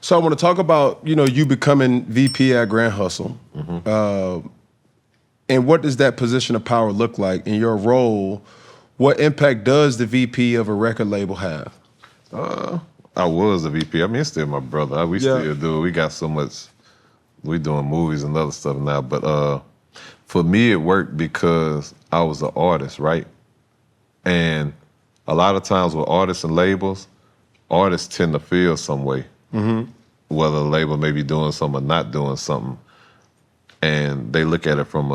So I want to talk about, you becoming VP at Grand Hustle. And what does that position of power look like in your role? What impact does the VP of a record label have? I was a VP. I mean, it's still my brother. We still do. We got so much. We doing movies and other stuff now. But for me, it worked because I was an artist, right? And a lot of times with artists and labels, artists tend to feel some way. Whether the label may be doing something or not doing something. And they look at it from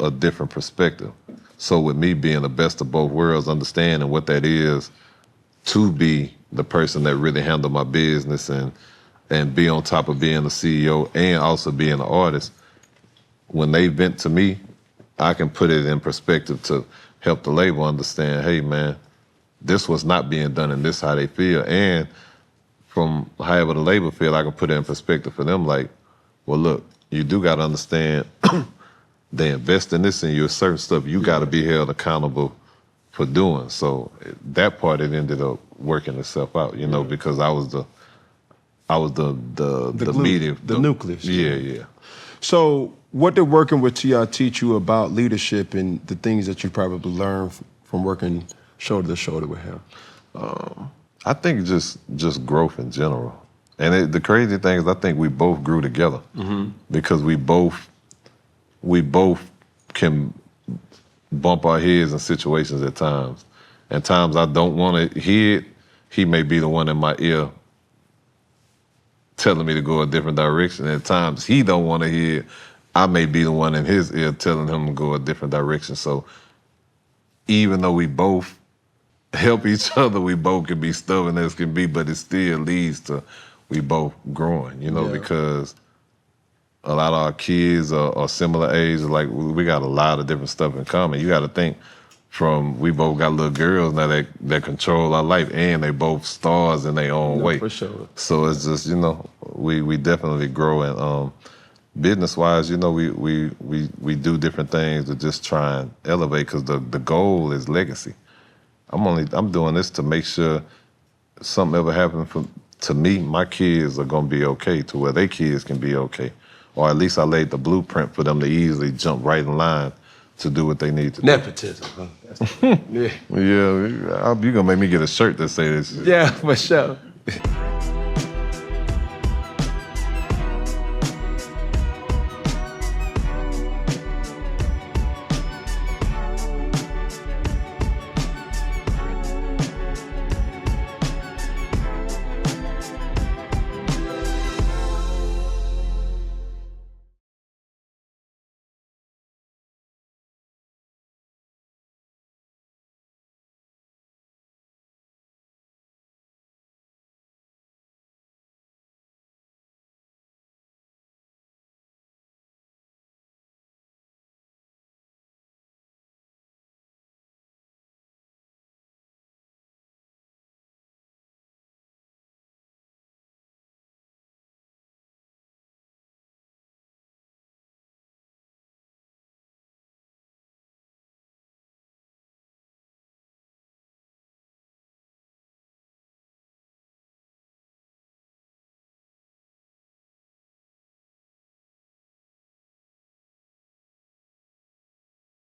a different perspective. So with me being the best of both worlds, understanding what that is to be the person that really handle my business and be on top of being the CEO and also being an artist, when they vent to me, I can put it in perspective to help the label understand, hey man, this was not being done and this how they feel. And from however the label feel, I can put it in perspective for them like, well look, you do gotta understand they invest in this and you, certain stuff you gotta be held accountable for doing. So that part, it ended up working itself out, because I was the glue, media. The nucleus. Yeah. So what did working with T.I. teach you about leadership and the things that you probably learned from working shoulder to shoulder with him? I think just growth in general. And the crazy thing is I think we both grew together because we both can bump our heads in situations at times. And times I don't want to hear it, he may be the one in my ear telling me to go a different direction. At times he don't want to hear it, I may be the one in his ear telling him to go a different direction. So even though we both help each other, we both can be stubborn as can be, but it still leads to we both growing, because a lot of our kids are similar age. Like we got a lot of different stuff in common. You got to think from we both got little girls now that control our life, and they both stars in their own way. For sure. So it's just we definitely grow, and business wise, we do different things to just try and elevate because the goal is legacy. I'm doing this to make sure something ever happens to me, my kids are gonna be okay to where their kids can be okay. Or at least I laid the blueprint for them to easily jump right in line to do what they need to do. Nepotism. Huh? Yeah, you're gonna make me get a shirt that says this. Yeah, for sure.